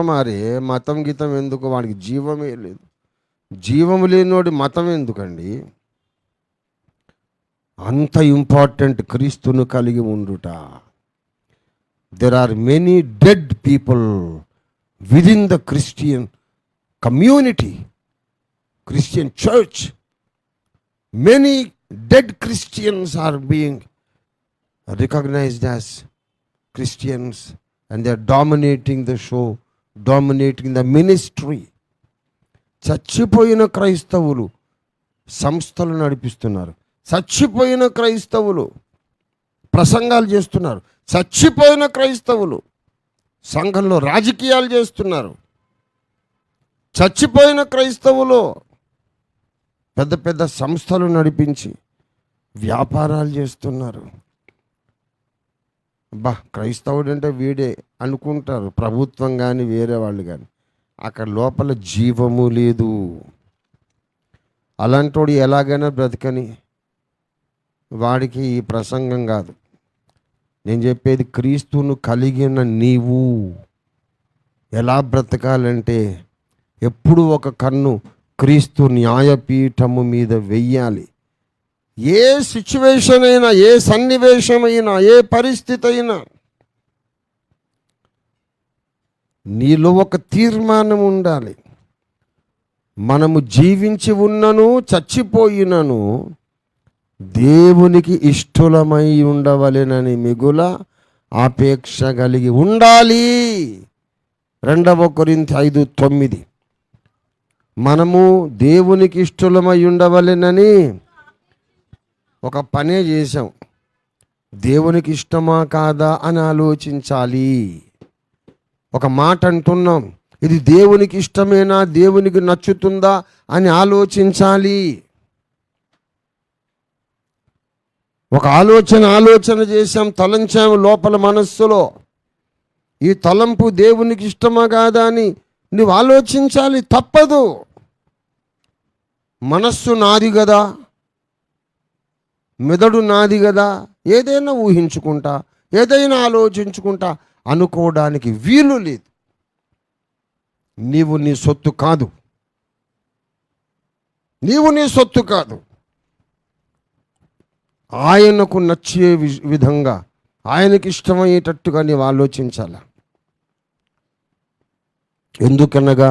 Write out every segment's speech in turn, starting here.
మారే మతం గీతం ఎందుకు? వాడికి జీవమే లేదు. జీవము లేనివాడి మతం ఎందుకండి? అంత ఇంపార్టెంట్ క్రీస్తును కలిగి ఉండుట. There are many dead people within the Christian community, Christian church. Many dead Christians are being recognized as Christians and they are dominating the show, dominating the ministry. చచ్చిపోయిన క్రైస్తవులు సంస్థలు నడిపిస్తున్నారు. చచ్చిపోయిన క్రైస్తవులు ప్రసంగాలు చేస్తున్నారు. చచ్చిపోయిన క్రైస్తవులు సంఘంలో రాజకీయాలు చేస్తున్నారు. చచ్చిపోయిన క్రైస్తవులు పెద్ద పెద్ద సంస్థలు నడిపించి వ్యాపారాలు చేస్తున్నారు. క్రైస్తవుడు అంటే వీడే అనుకుంటారు, ప్రభుత్వం కానీ వేరే వాళ్ళు కానీ. అక్కడ లోపల జీవము లేదు. అలాంటోడు ఎలాగైనా బ్రతకని, వాడికి ఈ ప్రసంగం కాదు. నేను చెప్పేది క్రీస్తును కలిగిన నీవు ఎలా బ్రతకాలంటే, ఎప్పుడు ఒక కన్ను క్రీస్తు న్యాయపీఠము మీద వెయ్యాలి. ఏ సిచ్యువేషన్ అయినా, ఏ సన్నివేశమైనా, ఏ పరిస్థితి అయినా నీలో ఒక తీర్మానం ఉండాలి. మనము జీవించి ఉన్నను చచ్చిపోయినను దేవునికి ఇష్టలమై ఉండవలెనని మిగుల ఆపేక్ష కలిగి ఉండాలి. 2 కొరింథీ 5:9. మనము దేవునికి ఇష్టలమై ఉండవలెనని ఒక పనే చేసాం. దేవునికి ఇష్టమా కాదా అని ఆలోచించాలి. ఒక మాట అంటున్నాం, ఇది దేవునికి ఇష్టమేనా, దేవునికి నచ్చుతుందా అని ఆలోచించాలి. ఒక ఆలోచన చేసాం, తలంచాము లోపల మనస్సులో. ఈ తలంపు దేవునికి ఇష్టమా కాదా అని నువ్వు ఆలోచించాలి. తప్పదు. మనస్సు నాది కదా, మెదడు నాది కదా, ఏదైనా ఊహించుకుంటా, ఏదైనా ఆలోచించుకుంటా అనుకోవడానికి వీలు లేదు. నీవు నీ సొత్తు కాదు. నీవు నీ సొత్తు కాదు. ఆయనకు నచ్చే విధంగా, ఆయనకి ఇష్టమయ్యేటట్టుగా నీవు ఆలోచించాల. ఎందుకనగా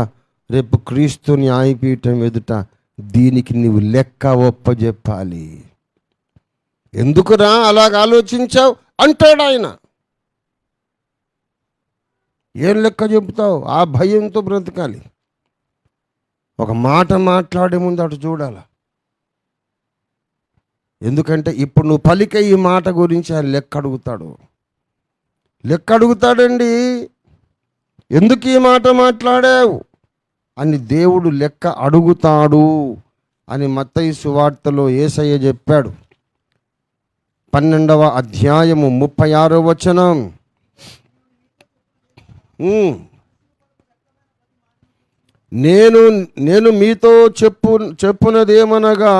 రేపు క్రీస్తు న్యాయపీఠం ఎదుట దీనికి నీవు లెక్క ఒప్పజెప్పాలి. ఎందుకురా అలాగ ఆలోచించావు అంటాడు ఆయన. ఏం లెక్క చెబుతావు? ఆ భయంతో బ్రతకాలి. ఒక మాట మాట్లాడే ముందు అటు చూడాల. ఎందుకంటే ఇప్పుడు నువ్వు పలికే ఈ మాట గురించి ఆయన లెక్క అడుగుతాడు. లెక్క అడుగుతాడండి. ఎందుకు ఈ మాట మాట్లాడావు అని దేవుడు లెక్క అడుగుతాడు అని మత్తయి సువార్తలో యేసయ్య చెప్పాడు. 12వ అధ్యాయము 36వ వచనం. నేను మీతో చెప్పునదేమనగా,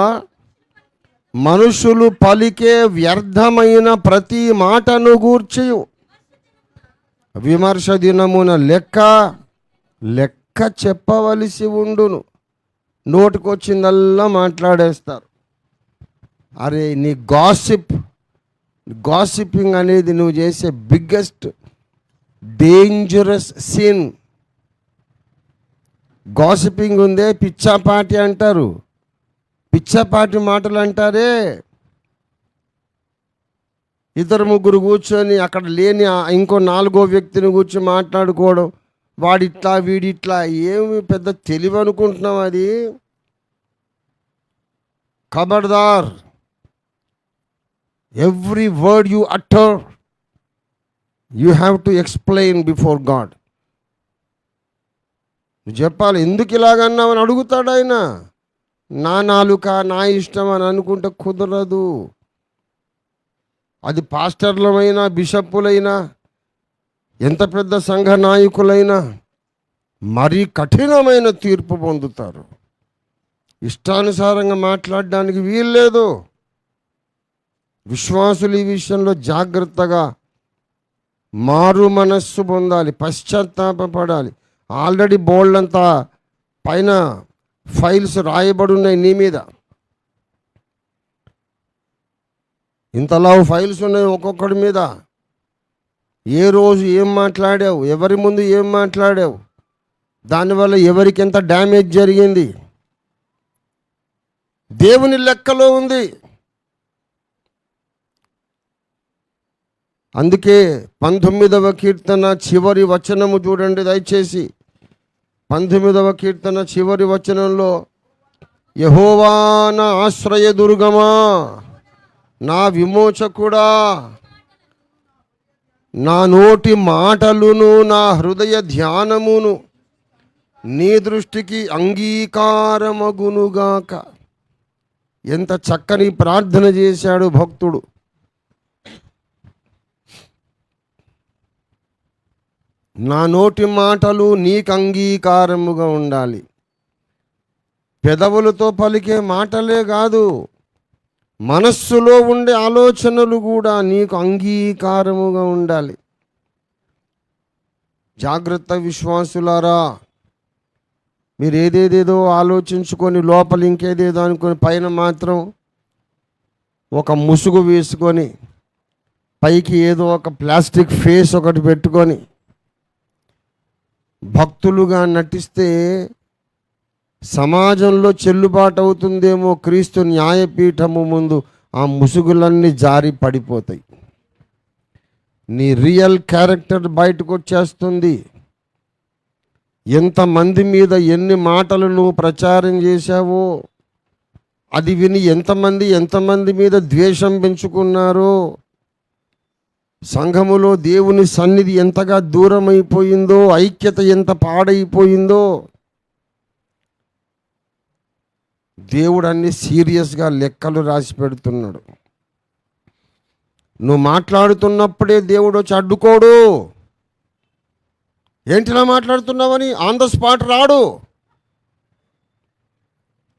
మనుషులు పలికే వ్యర్థమైన ప్రతి మాటను గూర్చి విమర్శ దినమున లెక్క చెప్పవలసి ఉండును. నోటికొచ్చిందల్లా మాట్లాడేస్తారు. అరే నీ గాసిపింగ్ అనేది నువ్వు చేసే బిగ్గెస్ట్ డేంజరస్ సిన్. గాసిపింగ్ ఉందే, పిచ్చాపాటి అంటారు. పిచ్చాపాటి మాటలు అంటారే. 2-3 కూర్చొని అక్కడ లేని ఇంకో 4వ వ్యక్తిని కూర్చొని మాట్లాడుకోవడం, వాడిట్లా వీడిట్లా. ఏమి పెద్ద తెలివి అనుకుంటున్నావు? అది ఖబర్దార్. Every word you utter you have to explain before God. నువ్వు చెప్పాలి, ఎందుకు ఇలాగన్నావు అని అడుగుతాడు ఆయన. నా నాలుక, నా ఇష్టం అని అనుకుంటే కుదరదు. అది పాస్టర్లమైనా, బిషప్పులైనా, ఎంత పెద్ద సంఘ నాయకులైనా మరీ కఠినమైన తీర్పు పొందుతారు. ఇష్టానుసారంగా మాట్లాడడానికి వీల్లేదు. విశ్వాసులు ఈ విషయంలో జాగ్రత్తగా మారు మనస్సు పొందాలి, పశ్చాత్తాపడాలి. ఆల్రెడీ బోల్డ్ అంతా పైన ఫైల్స్ రాయబడి ఉన్నాయి నీ మీద. ఇంతలా ఫైల్స్ ఉన్నాయి ఒక్కొక్కడి మీద. ఏ రోజు ఏం మాట్లాడావు, ఎవరి ముందు ఏం మాట్లాడావు, దానివల్ల ఎవరికి ఎంత డ్యామేజ్ జరిగింది, దేవుని లెక్కలో ఉంది. అందుకే 19వ కీర్తన చివరి వచనము చూడండి దయచేసి. 19వ కీర్తన చివరి వచనంలో, యెహోవా నా ఆశ్రయదుర్గమా, నా విమోచకుడా, నా నోటి మాటలును నా హృదయ ధ్యానమును నీ దృష్టికి అంగీకారమగునుగాక. ఎంత చక్కని ప్రార్థన చేశాడు భక్తుడు. నా నోటి మాటలు నీకు అంగీకారముగా ఉండాలి. పెదవులతో పలికే మాటలే కాదు, మనస్సులో ఉండే ఆలోచనలు కూడా నీకు అంగీకారముగా ఉండాలి. జాగ్రత్త విశ్వాసులారా, మీరు ఏదేదేదో ఆలోచించుకొని లోపల ఇంకేదేదో అనుకొని పైన మాత్రం ఒక ముసుగు వేసుకొని పైకి ఏదో ఒక ప్లాస్టిక్ ఫేస్ ఒకటి పెట్టుకొని భక్తులుగా నటిస్తే సమాజంలో చెల్లుబాటు అవుతుందేమో. క్రీస్తు న్యాయపీఠము ముందు ఆ ముసుగులన్నీ జారి పడిపోతాయి. నీ రియల్ క్యారెక్టర్ బయటకు వచ్చేస్తుంది. ఎంతమంది మీద ఎన్ని మాటలు నువ్వు ప్రచారం చేశావో, అది విని ఎంతమంది మీద ద్వేషం పెంచుకున్నారో, సంఘములో దేవుని సన్నిధి ఎంతగా దూరం అయిపోయిందో, ఐక్యత ఎంత పాడైపోయిందో. దేవుడు అన్ని సీరియస్గా లెక్కలు రాసి పెడుతున్నాడు. నువ్వు మాట్లాడుతున్నప్పుడే దేవుడు వచ్చి అడ్డుకోడు. ఏంటిలా మాట్లాడుతున్నావని ఆన్ ద స్పాట్ రాడు.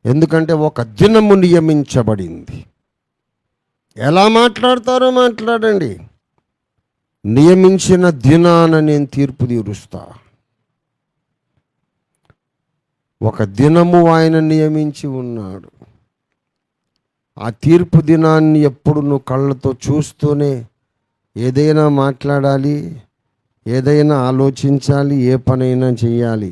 ఎందుకంటే ఒక దినము నియమించబడింది. ఎలా మాట్లాడతారో మాట్లాడండి, నియమించిన దినాన నేను తీర్పు తీరుస్తా. ఒక దినము ఆయన నియమించి ఉన్నాడు. ఆ తీర్పు దినాన్ని ఎప్పుడు నువ్వు కళ్ళతో చూస్తూనే ఏదైనా మాట్లాడాలి, ఏదైనా ఆలోచించాలి, ఏ పనైనా చేయాలి.